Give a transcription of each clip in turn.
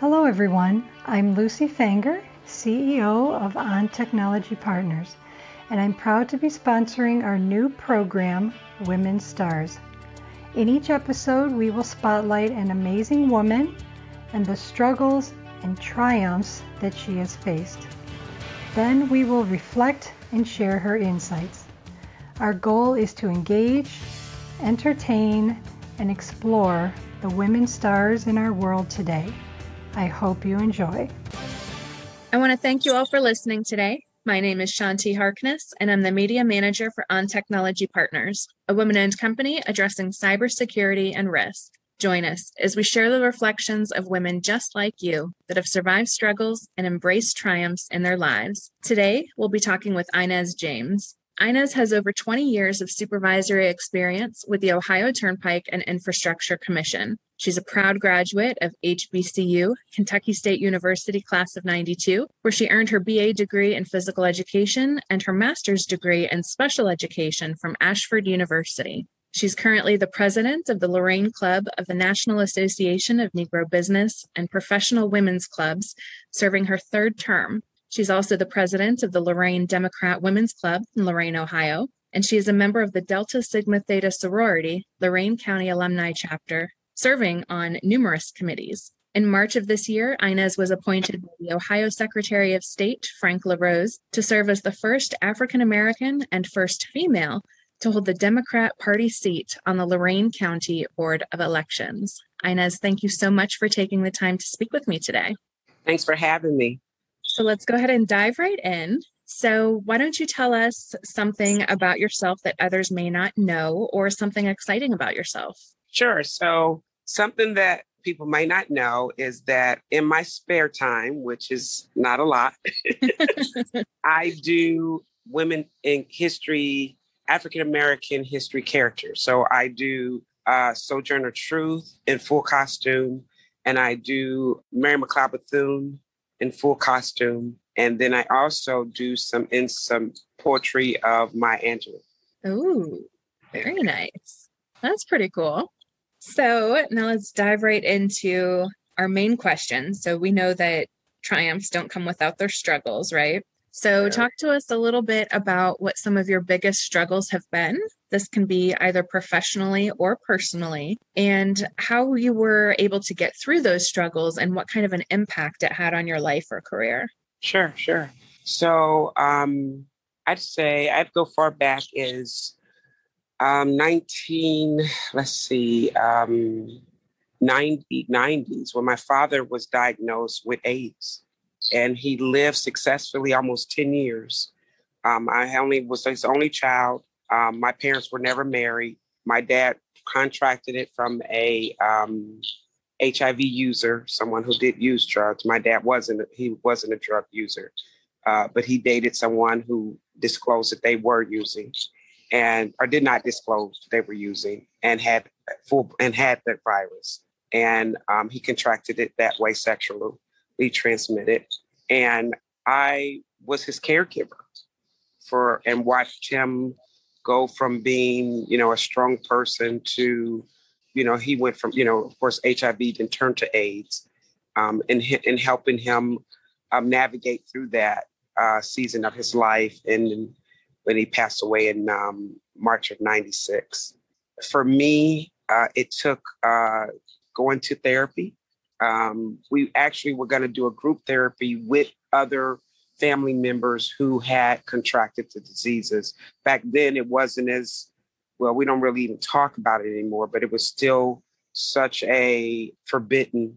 Hello everyone, I'm Lucy Fanger, CEO of On Technology Partners, and I'm proud to be sponsoring our new program, Women STaRs. In each episode, we will spotlight an amazing woman and the struggles and triumphs that she has faced. Then we will reflect and share her insights. Our goal is to engage, entertain, and explore the women STaRs in our world today. I hope you enjoy. I want to thank you all for listening today. My name is Shanti Harkness, and I'm the Media Manager for On Technology Partners, a women-owned company addressing cybersecurity and risk. Join us as we share the reflections of women just like you that have survived struggles and embraced triumphs in their lives. Today, we'll be talking with Inez James. Inez has over 20 years of supervisory experience with the Ohio Turnpike and Infrastructure Commission. She's a proud graduate of HBCU, Kentucky State University class of 92, where she earned her BA degree in physical education and her master's degree in special education from Ashford University. She's currently the president of the Lorraine Club of the National Association of Negro Business and Professional Women's Clubs, serving her third term. She's also the president of the Lorraine Democrat Women's Club in Lorraine, Ohio, and she is a member of the Delta Sigma Theta sorority, Lorraine County Alumni Chapter, serving on numerous committees. In March of this year, Inez was appointed by the Ohio Secretary of State, Frank LaRose, to serve as the first African-American and first female to hold the Democrat Party seat on the Lorraine County Board of Elections. Inez, thank you so much for taking the time to speak with me today. Thanks for having me. So let's go ahead and dive right in. So why don't you tell us something about yourself that others may not know, or something exciting about yourself? Sure. So something that people might not know is that in my spare time, which is not a lot, I do women in history, African-American history characters. So I do Sojourner Truth in full costume, and I do Mary McLeod Bethune in full costume. And then I also do some poetry of Maya Angelou. Oh, very nice. That's pretty cool. So now let's dive right into our main question. So we know that triumphs don't come without their struggles, right? So talk to us a little bit about what some of your biggest struggles have been. This can be either professionally or personally, and how you were able to get through those struggles and what kind of an impact it had on your life or career. Sure. So I'd say I'd go far back as 90s when my father was diagnosed with AIDS. And he lived successfully almost 10 years. I was his only child. My parents were never married. My dad contracted it from a HIV user, someone who did use drugs. My dad wasn't a drug user, but he dated someone who disclosed that they were using, or did not disclose they were using, and had that virus. And he contracted it that way sexually. We transmitted, and I was his caregiver and watched him go from being, a strong person to, he went from, of course, HIV then turned to AIDS, and helping him navigate through that season of his life. And when he passed away in March of 96, for me, it took going to therapy. We actually were going to do a group therapy with other family members who had contracted the diseases. Back then, it wasn't as well. We don't really even talk about it anymore, but it was still such a forbidden,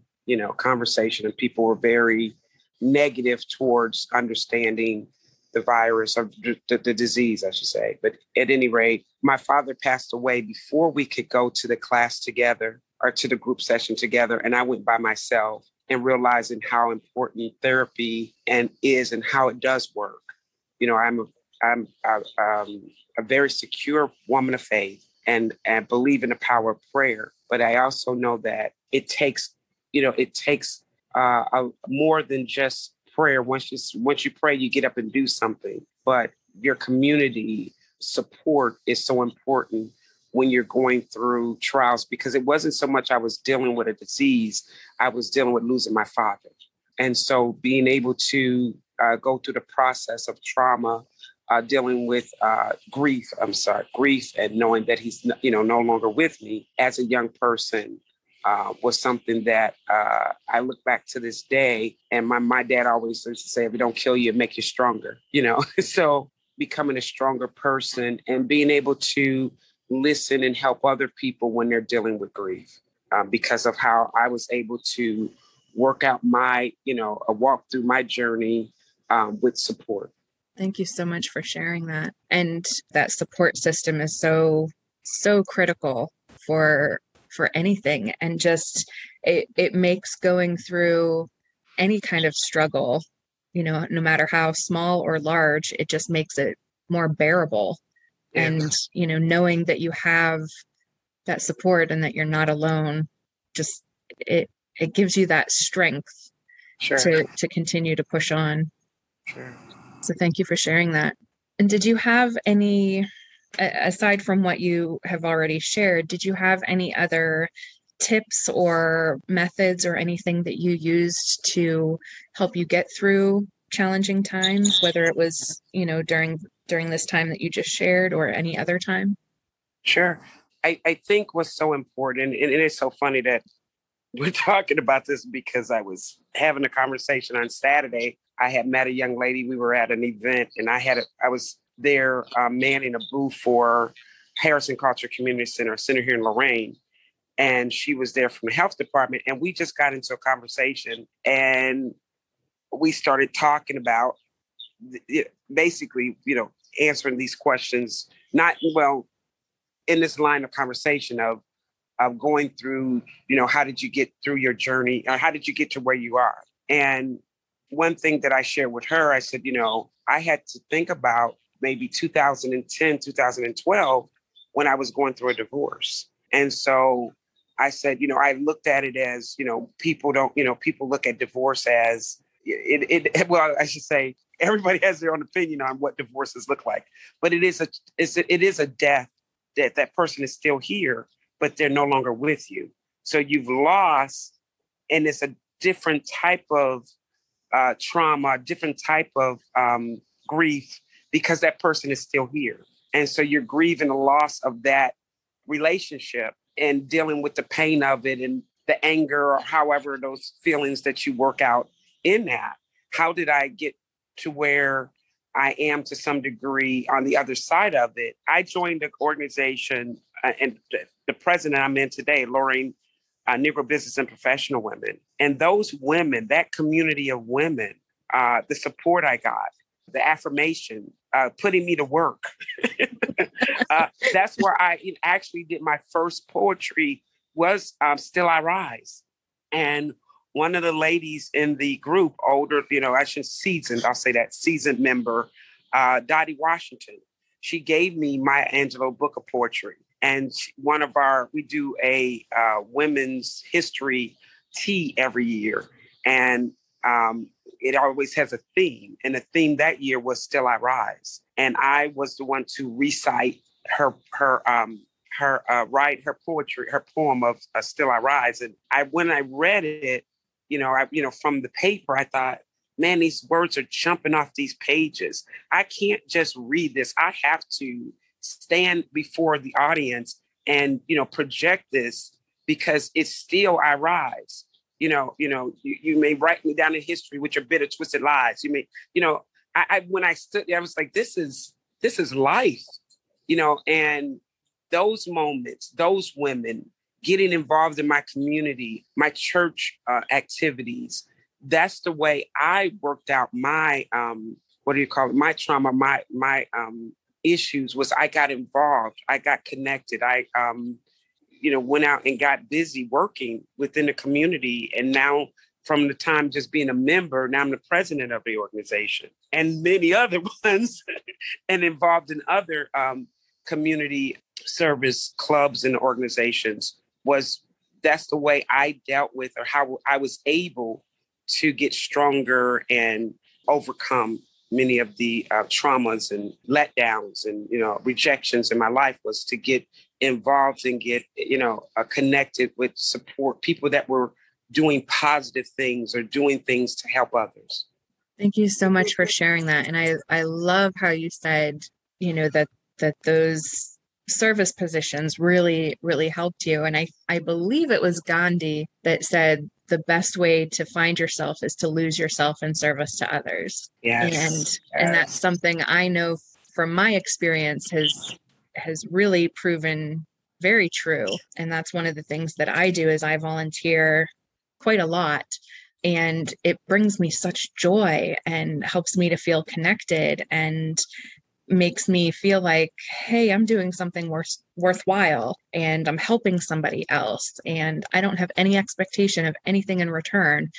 conversation, and people were very negative towards understanding the virus or the disease, I should say. But at any rate, my father passed away before we could go to the class together or to the group session together. And I went by myself, and realizing how important therapy is and how it does work. I'm a very secure woman of faith and believe in the power of prayer. But I also know that it takes more than just prayer. Once you pray, you get up and do something. But your community support is so important when you're going through trials, because it wasn't so much I was dealing with a disease, I was dealing with losing my father. And so being able to go through the process of trauma, dealing with grief and knowing that he's, no longer with me as a young person was something that I look back to this day. And my dad always used to say, if it don't kill you, it make you stronger, So becoming a stronger person and being able to listen and help other people when they're dealing with grief, because of how I was able to work out walk through my journey with support. Thank you so much for sharing that. And that support system is so critical for anything. And just it makes going through any kind of struggle, no matter how small or large, it just makes it more bearable. Yeah. And, knowing that you have that support and that you're not alone, just it gives you that strength. Sure. to continue to push on. Sure. So thank you for sharing that. And did you have any, aside from what you have already shared, did you have any other tips or methods or anything that you used to help you get through challenging times, whether it was, during this time that you just shared or any other time? Sure. I think what's so important, and it is so funny that we're talking about this, because I was having a conversation on Saturday. I had met a young lady. We were at an event, and I was there manning a booth for Harrison Culture Community Center here in Lorain. And she was there from the health department. And we just got into a conversation, and we started talking about basically, answering these questions, in this line of conversation of going through, how did you get through your journey? How did you get to where you are? And one thing that I shared with her, I said, I had to think about maybe 2010, 2012, when I was going through a divorce. And so I said, I looked at it as, people look at divorce as I should say, everybody has their own opinion on what divorces look like, but it is a death that person is still here, but they're no longer with you. So you've lost, and it's a different type of trauma, different type of grief, because that person is still here. And so you're grieving the loss of that relationship and dealing with the pain of it and the anger, or however those feelings that you work out in that. How did I get to where I am to some degree on the other side of it? I joined the organization and the president I'm in today, Lorain Negro Business and Professional Women. And those women, that community of women, the support I got, the affirmation, putting me to work. That's where I actually did my first poetry was Still I Rise. And one of the ladies in the group, older, seasoned member, Dottie Washington, she gave me Maya Angelou book of poetry. And we do a women's history tea every year. And it always has a theme. And the theme that year was Still I Rise. And I was the one to recite her poetry, her poem of Still I Rise. And when I read it, from the paper, I thought, man, these words are jumping off these pages. I can't just read this. I have to stand before the audience and, project this, because it's still I rise. You may write me down in history with your bitter, twisted lies. You may, when I stood there, I was like, this is life, and those moments, those women getting involved in my community, my church activities. That's the way I worked out my, my trauma, my issues. Was I got involved, I got connected. I, went out and got busy working within the community. And now, from the time just being a member, now I'm the president of the organization and many other ones, and involved in other community service clubs and organizations. That's the way I dealt with, or how I was able to get stronger and overcome many of the traumas and letdowns and, rejections in my life was to get involved and get, connected with support people that were doing positive things or doing things to help others. Thank you so much for sharing that. And I love how you said, that those service positions really, really helped you. And I believe it was Gandhi that said the best way to find yourself is to lose yourself in service to others. Yes. And that's something I know from my experience has really proven very true. And that's one of the things that I do is I volunteer quite a lot. And it brings me such joy and helps me to feel connected and makes me feel like, hey, I'm doing something worthwhile and I'm helping somebody else. And I don't have any expectation of anything in return.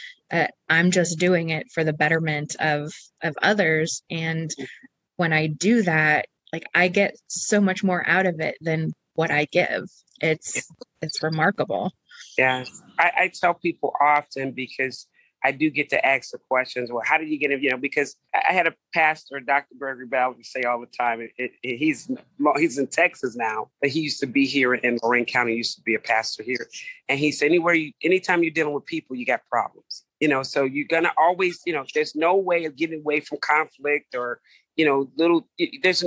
I'm just doing it for the betterment of others. And when I do that, like I get so much more out of it than what I give. It's remarkable. Yes. I tell people often because I do get to ask the questions, well, how did you get in? Because I had a pastor, Dr. Gregory Ballard, say all the time, he's in Texas now, but he used to be here in Lorraine County, used to be a pastor here. And he said, anytime you're dealing with people, you got problems, so you're going to always, there's no way of getting away from conflict or, there's,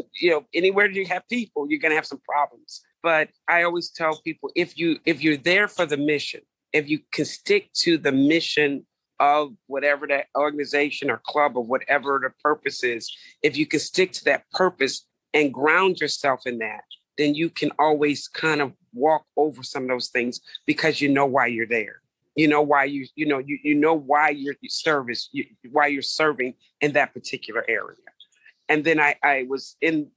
anywhere you have people, you're going to have some problems. But I always tell people, if you're there for the mission, if you can stick to the mission of whatever that organization or club or whatever the purpose is, if you can stick to that purpose and ground yourself in that, then you can always kind of walk over some of those things because you know why you're there. You know why why you're why you're serving in that particular area. And then I was in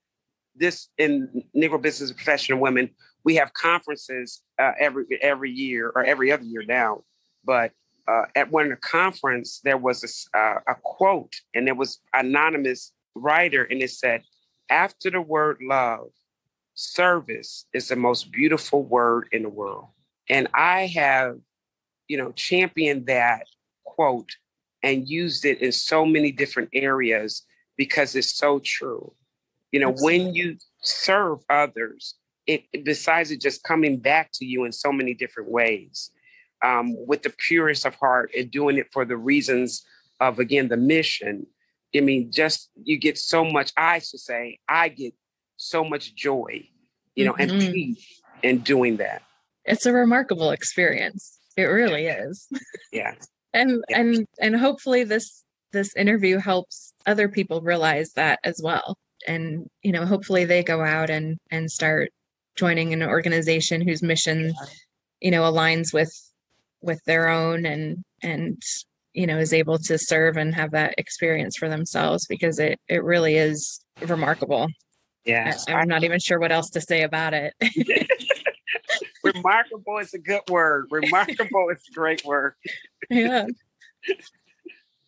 Negro Business and Professional Women. We have conferences every year or every other year now, but at one of the conference, there was a quote, and there was an anonymous writer, and it said, after the word love, service is the most beautiful word in the world. And I have, championed that quote and used it in so many different areas because it's so true. When you serve others, besides it just coming back to you in so many different ways, with the purest of heart and doing it for the reasons of, again, the mission. I mean, you get so much, I get so much joy, and peace in doing that. It's a remarkable experience. It really is. Yeah. And hopefully this interview helps other people realize that as well. And, hopefully they go out and start joining an organization whose mission, aligns with their own and is able to serve and have that experience for themselves, because it really is remarkable. Yes. I'm not even sure what else to say about it. Remarkable is a good word. Remarkable is a great word. Yeah.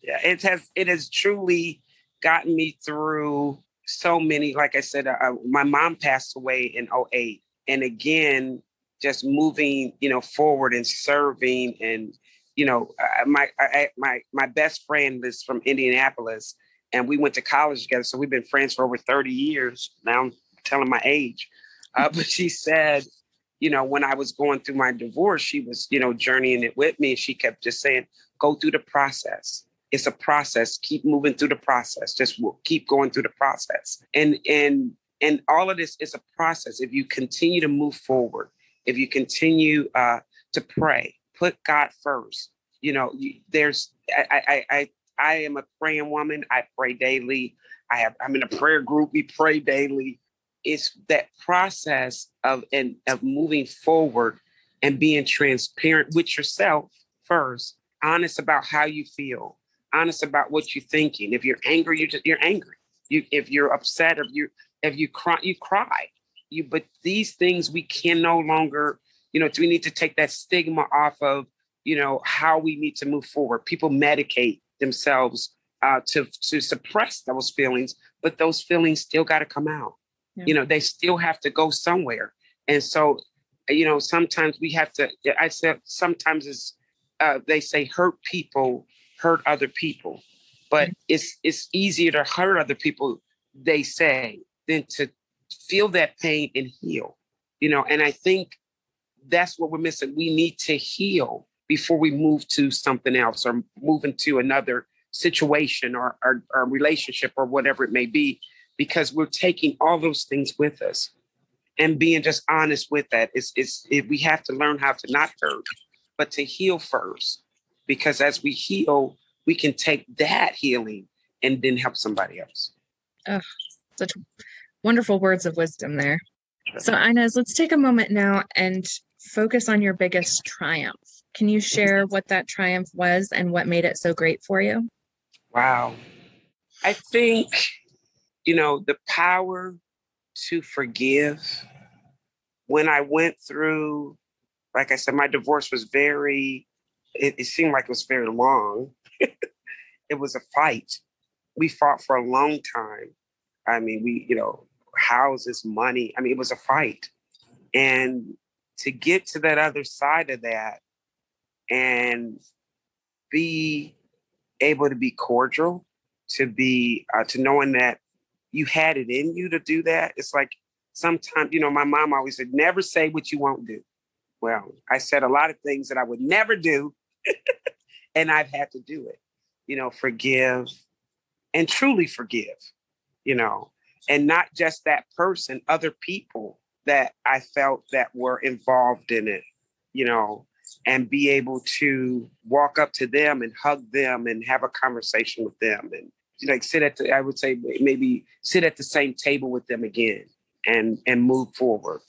Yeah. It has truly gotten me through so many, like I said, my mom passed away in 2008. And again, just moving, forward and serving. And, my best friend is from Indianapolis, and we went to college together. So we've been friends for over 30 years. Now I'm telling my age. But she said, when I was going through my divorce, she was, journeying it with me. And she kept just saying, go through the process. It's a process. Keep moving through the process. Just keep going through the process. And all of this is a process. If you continue to move forward, if you continue to pray, put God first. I am a praying woman. I pray daily. I'm in a prayer group. We pray daily. It's that process of moving forward and being transparent with yourself first, honest about how you feel, honest about what you're thinking. If you're angry, you're angry. If you're upset, if you cry, you cry. But these things we can no longer, we need to take that stigma off of, how we need to move forward. People medicate themselves to suppress those feelings, but those feelings still got to come out. Yeah. They still have to go somewhere. And so, sometimes we have to, sometimes it's, they say hurt people hurt other people. But it's easier to hurt other people, they say, than to feel that pain and heal, and I think that's what we're missing. We need to heal before we move to something else or move into another situation or relationship or whatever it may be, because we're taking all those things with us and being just honest with that. We have to learn how to not hurt, but to heal first, because as we heal, we can take that healing and then help somebody else. Oh, such wonderful words of wisdom there. So Inez, let's take a moment now and focus on your biggest triumph. Can you share what that triumph was and what made it so great for you? Wow. I think, the power to forgive. When I went through, like I said, my divorce was it seemed like it was very long. It was a fight. We fought for a long time. I mean, houses, money. I mean, it was a fight. And to get to that other side of that and be able to be cordial, to knowing that you had it in you to do that. It's like sometimes, my mom always said, never say what you won't do. Well, I said a lot of things that I would never do, and I've had to do it. Forgive and truly forgive, and not just that person, other people that I felt that were involved in it, and be able to walk up to them and hug them and have a conversation with them and I would say maybe sit at the same table with them again and move forward.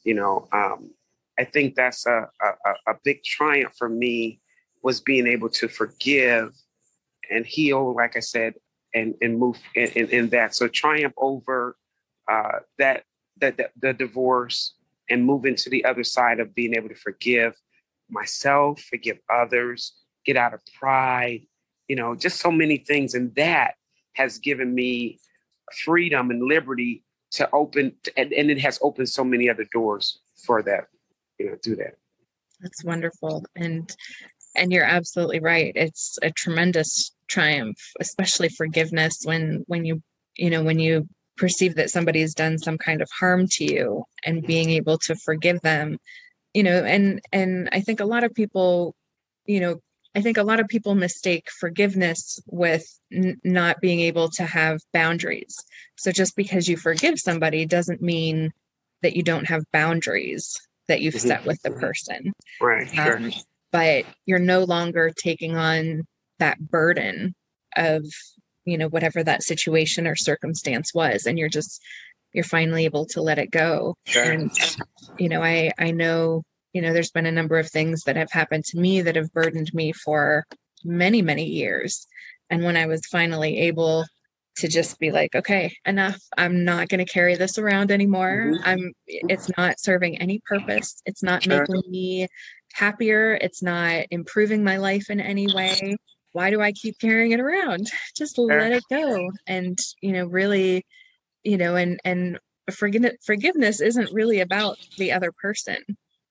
I think that's a big triumph for me, was being able to forgive and heal, like I said, and move in that. So triumph over the divorce and move into the other side of being able to forgive myself, forgive others, get out of pride, just so many things. And that has given me freedom and liberty to open, and it has opened so many other doors for that, through that. That's wonderful. And you're absolutely right. It's a tremendous triumph, especially forgiveness when you perceive that somebody's done some kind of harm to you, and being able to forgive them, and I think a lot of people, mistake forgiveness with not being able to have boundaries. So just because you forgive somebody doesn't mean that you don't have boundaries that you've set with the person. Right. Sure. But you're no longer taking on that burden of, whatever that situation or circumstance was. And you're finally able to let it go. Sure. And, I know, there's been a number of things that have happened to me that have burdened me for many, many years. And when I was finally able to just be like, okay, enough, I'm not going to carry this around anymore. It's not serving any purpose. It's not making me happier. It's not improving my life in any way. Why do I keep carrying it around? Just let it go. And, really, and forgiveness isn't really about the other person.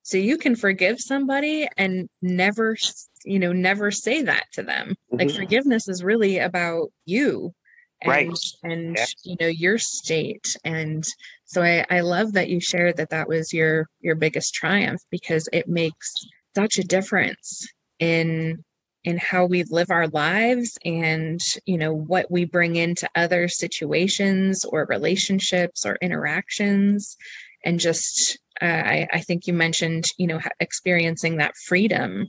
So you can forgive somebody and never say that to them. Like, forgiveness is really about you and your state. And so I love that you shared that was your biggest triumph, because it makes such a difference in how we live our lives and, what we bring into other situations or relationships or interactions. And just, I think you mentioned, experiencing that freedom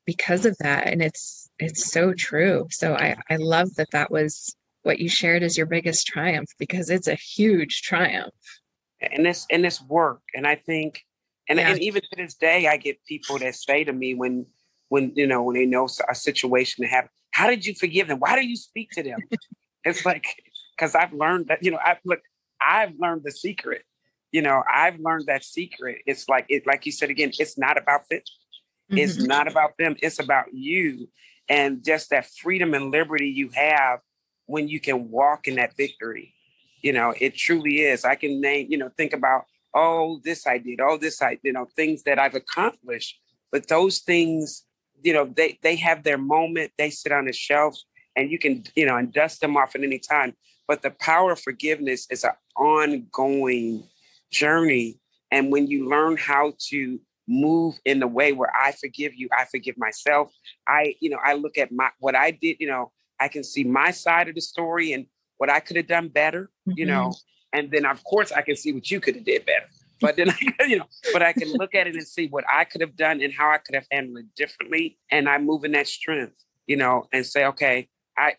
because of that. And it's so true. So I love that was what you shared as your biggest triumph, because it's a huge triumph. And it's work. And I think, and even to this day, I get people that say to me when they know a situation to happen, how did you forgive them? Why do you speak to them? It's like, because I've learned that, I've learned the secret. I've learned that secret. It's like you said again, it's not about them. It's not about them. It's about you, and just that freedom and liberty you have when you can walk in that victory. It truly is. I can name, think about, this I did, things that I've accomplished, but those things they have their moment, they sit on a shelf and you can, and dust them off at any time. But the power of forgiveness is an ongoing journey. And when you learn how to move in the way where I forgive you, I forgive myself. I look at what I did, I can see my side of the story and what I could have done better, and then of course I can see what you could have did better. But then, but I can look at it and see what I could have done and how I could have handled it differently. And I move in that strength, and say, okay, I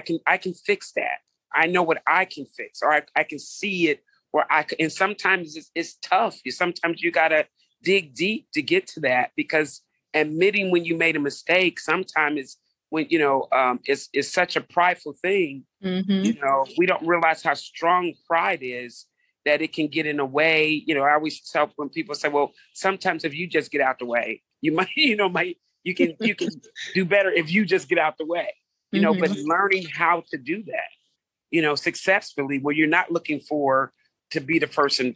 can fix that. I know what I can fix, or I can see it where and sometimes it's tough. Sometimes you got to dig deep to get to that, because admitting when you made a mistake sometimes is when, it's such a prideful thing. We don't realize how strong pride is, that it can get in the way. I always tell when people say, well, sometimes if you just get out the way, you might, you can do better if you just get out the way, but learning how to do that, successfully, where you're not looking to be the person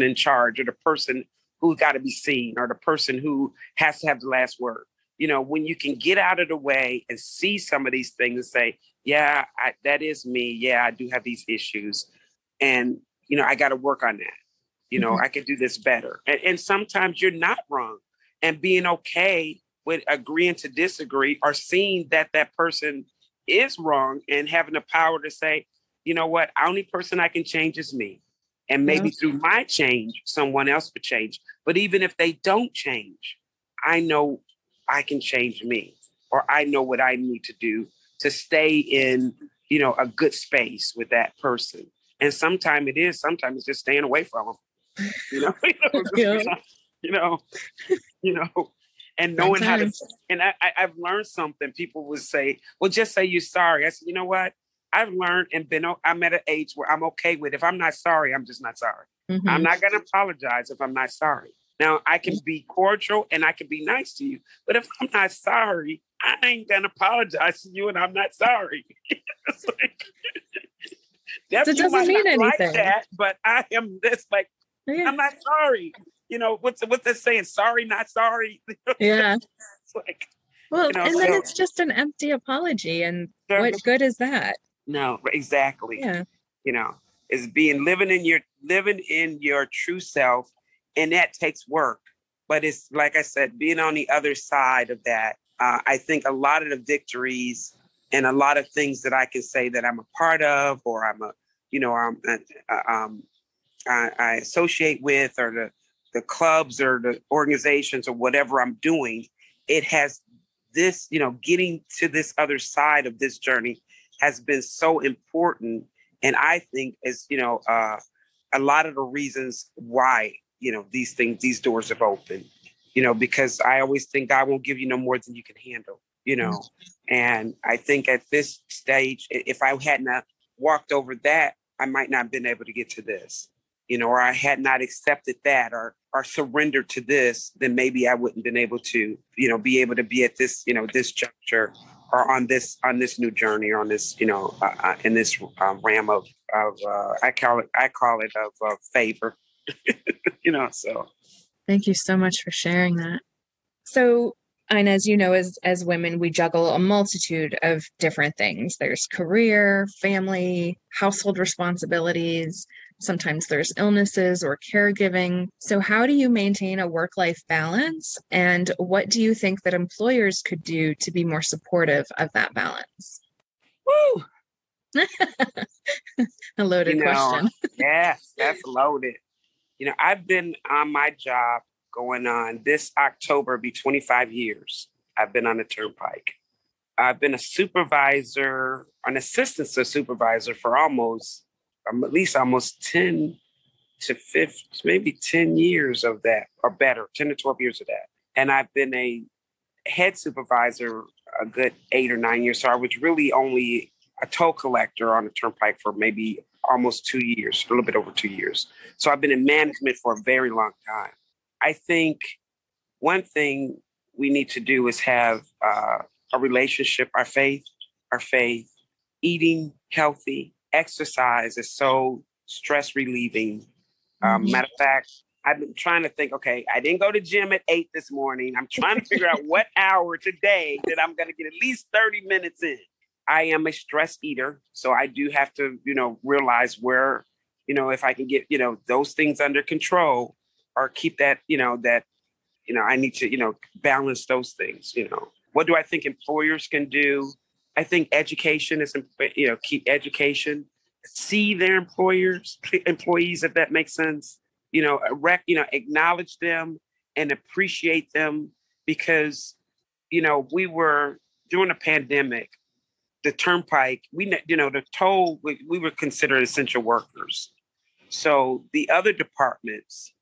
in charge, or the person who got to be seen, or the person who has to have the last word. When you can get out of the way and see some of these things and say, yeah, that is me. Yeah, I do have these issues. And, I got to work on that. I could do this better. And sometimes you're not wrong, and being okay with agreeing to disagree, or seeing that person is wrong, and having the power to say, you know what, the only person I can change is me. And maybe through my change, someone else would change. But even if they don't change, I know I can change me, or I know what I need to do to stay in, a good space with that person. And sometimes it's just staying away from them, and knowing how to. And I've learned something. People would say, well, just say you're sorry. I said, you know what? I've learned and I'm at an age where I'm okay with, if I'm not sorry, I'm just not sorry. I'm not going to apologize if I'm not sorry. Now, I can be cordial and I can be nice to you, but if I'm not sorry, I ain't going to apologize to you, and I'm not sorry. It's like, it doesn't mean anything. Like that, but I am this, like, I'm not sorry. What's that saying? Sorry, not sorry. Yeah. It's like, well, and then it's just an empty apology. And what good is that? No, exactly. Yeah. Is living in your true self. And that takes work. But it's, like I said, being on the other side of that, I think a lot of the victories and a lot of things that I can say that I'm a part of, or I associate with, or the clubs or the organizations or whatever I'm doing, it has this, getting to this other side of this journey has been so important. And I think is, a lot of the reasons why, these doors have opened, because I always think God won't give you no more than you can handle, and I think at this stage, if I hadn't walked over that, I might not have been able to get to this, or I had not accepted that, or surrendered to this, then maybe I wouldn't been able to, be able to be at this, this juncture, or on this new journey, or on this, in this realm of I call it of favor, so. Thank you so much for sharing that. So, and as you know, as women, we juggle a multitude of different things. There's career, family, household responsibilities. Sometimes there's illnesses or caregiving. So how do you maintain a work-life balance? And what do you think that employers could do to be more supportive of that balance? Woo! A loaded question. Yes, that's loaded. I've been on my job going on this October, be 25 years. I've been on the turnpike. I've been a supervisor, an assistant supervisor for at least almost 10 to 15, maybe 10 years of that, or better, 10 to 12 years of that. And I've been a head supervisor a good 8 or 9 years. So I was really only a toll collector on the turnpike for maybe almost 2 years, a little bit over 2 years. So I've been in management for a very long time. I think one thing we need to do is have a relationship, our faith, eating healthy, exercise is so stress relieving. Matter of fact, I've been trying to think, okay, I didn't go to gym at 8 this morning. I'm trying to figure out what hour today that I'm going to get at least 30 minutes in. I am a stress eater. So I do have to, realize where, if I can get, those things under control or keep that, I need to, balance those things, What do I think employers can do? I think education is, keep education, see their employees, if that makes sense, acknowledge them and appreciate them because, we were during the pandemic, the turnpike, the toll, we were considered essential workers. So the other departments,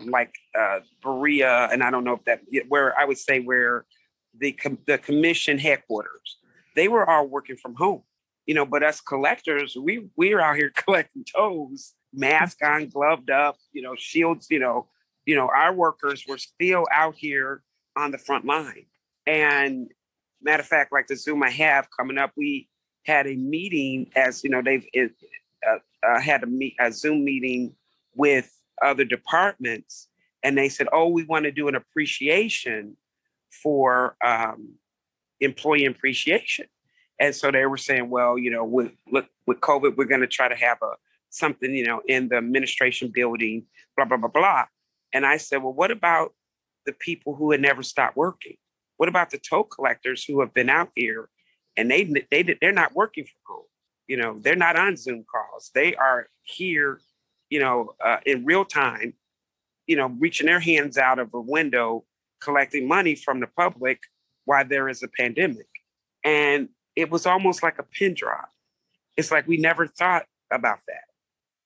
like Berea, and I don't know if that, where I would say where the commission headquarters, they were all working from home, but us collectors, we're out here collecting tolls, mask on, gloved up, shields, our workers were still out here on the front line. And matter of fact, like the Zoom I have coming up, we had a meeting they've had a Zoom meeting with other departments. And they said, oh, we want to do an appreciation for employee appreciation. And so they were saying, well, with COVID, we're going to try to have something, in the administration building, blah, blah, blah, blah. And I said, well, what about the people who had never stopped working? What about the toll collectors who have been out here and they're not working from home? They're not on Zoom calls. They are here, in real time, reaching their hands out of a window, collecting money from the public while there is a pandemic. And it was almost like a pin drop. It's like we never thought about that.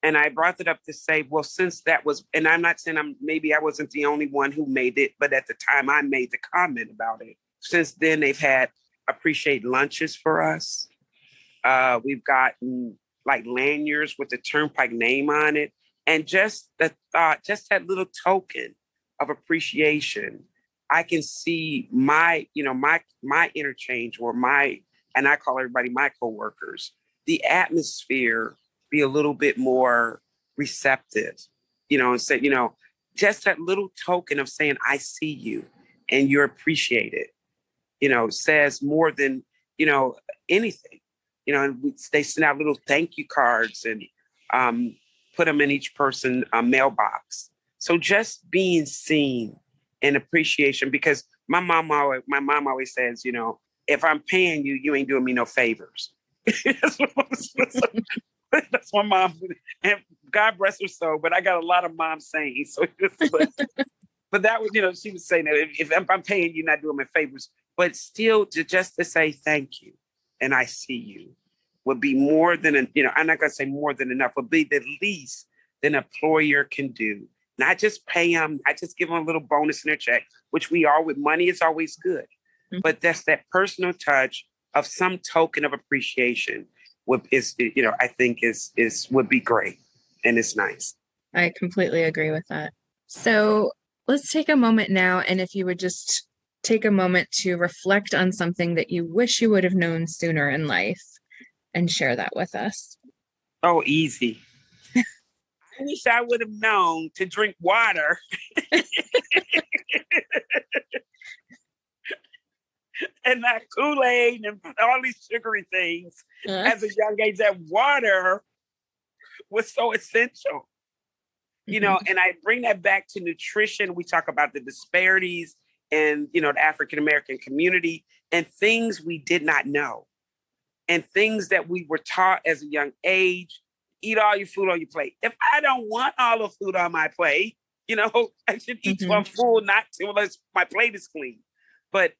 And I brought it up to say, well, since that was, and I'm not saying maybe I wasn't the only one who made it, but at the time I made the comment about it. Since then, they've had appreciate lunches for us. We've gotten like lanyards with the Turnpike name on it. And just the thought, just that little token of appreciation, I can see my interchange or and I call everybody my coworkers, the atmosphere be a little bit more receptive, and say, just that little token of saying, I see you and you're appreciated, says more than, anything, and they send out little thank you cards and put them in each person's mailbox. So just being seen and appreciation, because my mom always says, if I'm paying you, you ain't doing me no favors. That's my mom, and God bless her soul. But I got a lot of mom sayings. So, but that was, she was saying that if I'm paying you, not doing me favors, but still just to say thank you and I see you would be more than I'm not gonna say more than enough. Would be the least an employer can do. Not just pay them, I just give them a little bonus in their check, which we are with money is always good, but that's that personal touch of some token of appreciation. I think would be great. And it's nice. I completely agree with that. So let's take a moment now. And if you would just take a moment to reflect on something that you wish you would have known sooner in life and share that with us. Oh, easy. I wish I would have known to drink water. And not Kool-Aid and all these sugary things. As a young age, that water was so essential. And I bring that back to nutrition. We talk about the disparities in, the African-American community and things we did not know and things that we were taught as a young age. Eat all your food on your plate. If I don't want all the food on my plate, I should eat one full, not unless my plate is clean. But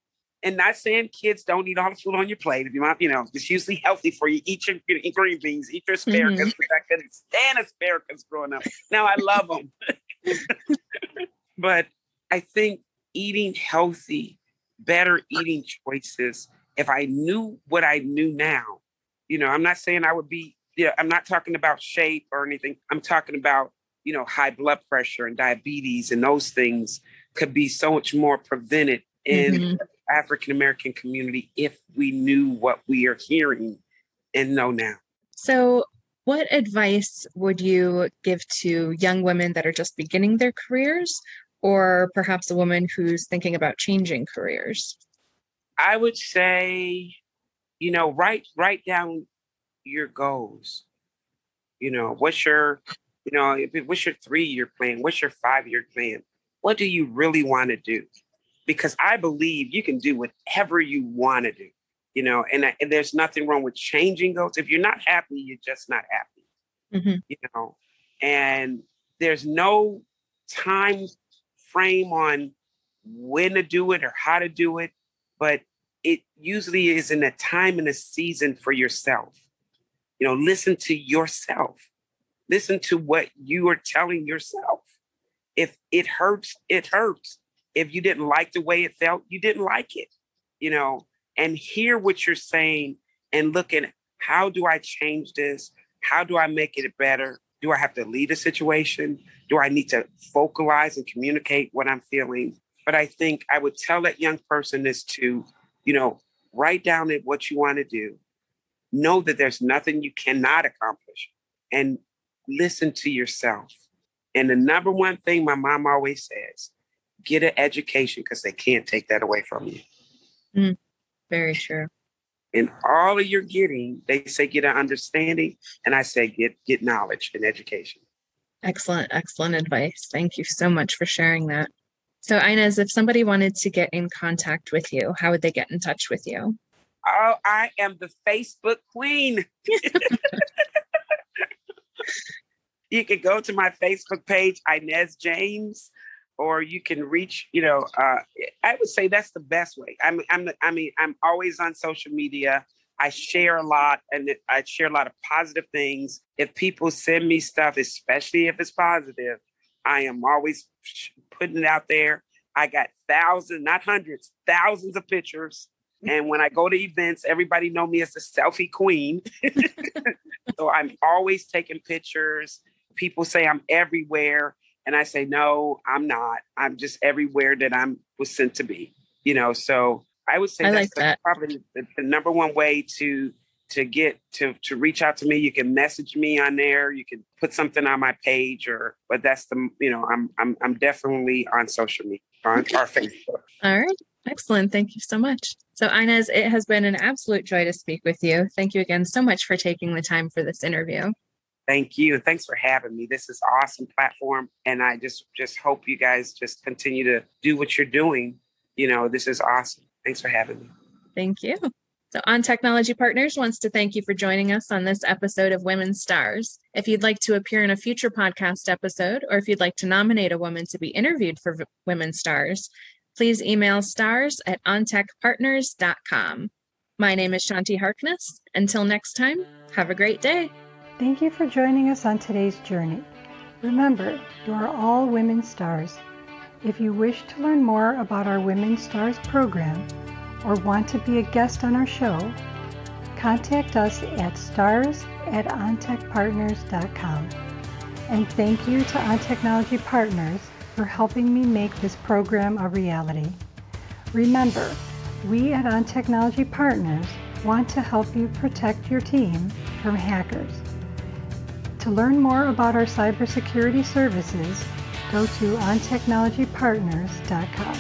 and not saying kids don't eat all the food on your plate. If you want, it's usually healthy for you. Eat your green beans, eat your asparagus. I couldn't stand asparagus growing up. Now I love them. But I think eating healthy, better eating choices, if I knew what I knew now, I'm not saying I would be, I'm not talking about shape or anything. I'm talking about, high blood pressure and diabetes, and those things could be so much more prevented in African-American community if we knew what we are hearing and know now. So What advice would you give to young women that are just beginning their careers, or perhaps a woman who's thinking about changing careers? I would say, write down your goals. What's your 3-year plan? What's your 5-year plan? What do you really want to do? Because I believe you can do whatever you want to do, and there's nothing wrong with changing goals. If you're not happy, you're just not happy, and there's no time frame on when to do it or how to do it, but it usually is in a time and a season for yourself. Listen to yourself. Listen to what you are telling yourself. If it hurts, it hurts. If you didn't like the way it felt, you didn't like it, and hear what you're saying and look at how do I change this? How do I make it better? Do I have to lead a situation? Do I need to vocalize and communicate what I'm feeling? But I think I would tell that young person is to, write down what you want to do. Know that there's nothing you cannot accomplish, and listen to yourself. And the number one thing my mom always says, get an education because they can't take that away from you. Very true. And all of your getting, they say get an understanding, and I say get knowledge and education. Excellent advice. Thank you so much for sharing that. So Inez, if somebody wanted to get in contact with you, how would they get in touch with you? Oh, I am the Facebook queen. You can go to my Facebook page, Inez James, or you can reach, I would say that's the best way. I'm always on social media. I share a lot, and I share a lot of positive things. If people send me stuff, especially if it's positive, I am always putting it out there. I got thousands, not hundreds, thousands of pictures. And when I go to events, everybody know me as the selfie queen. So I'm always taking pictures. People say I'm everywhere. And I say, no, I'm not. I'm just everywhere that I was sent to be, so I would say that's probably the number one way to get to reach out to me. You can message me on there. You can put something on my page, but that's I'm definitely on social media, on our Facebook. All right. Excellent. Thank you so much. So Inez, it has been an absolute joy to speak with you. Thank you again so much for taking the time for this interview. Thank you. Thanks for having me. This is an awesome platform. And I just hope you guys just continue to do what you're doing. This is awesome. Thanks for having me. Thank you. So On Technology Partners wants to thank you for joining us on this episode of Women STaRs. If you'd like to appear in a future podcast episode, or if you'd like to nominate a woman to be interviewed for Women STaRs, please email stars@ontechpartners.com. My name is Shanti Harkness. Until next time, have a great day. Thank you for joining us on today's journey. Remember, you are all women stars. If you wish to learn more about our Women STaRs program or want to be a guest on our show, contact us at stars@ontechpartners.com. And thank you to On Technology Partners for helping me make this program a reality. Remember, we at On Technology Partners want to help you protect your team from hackers. To learn more about our cybersecurity services, go to ontechnologypartners.com.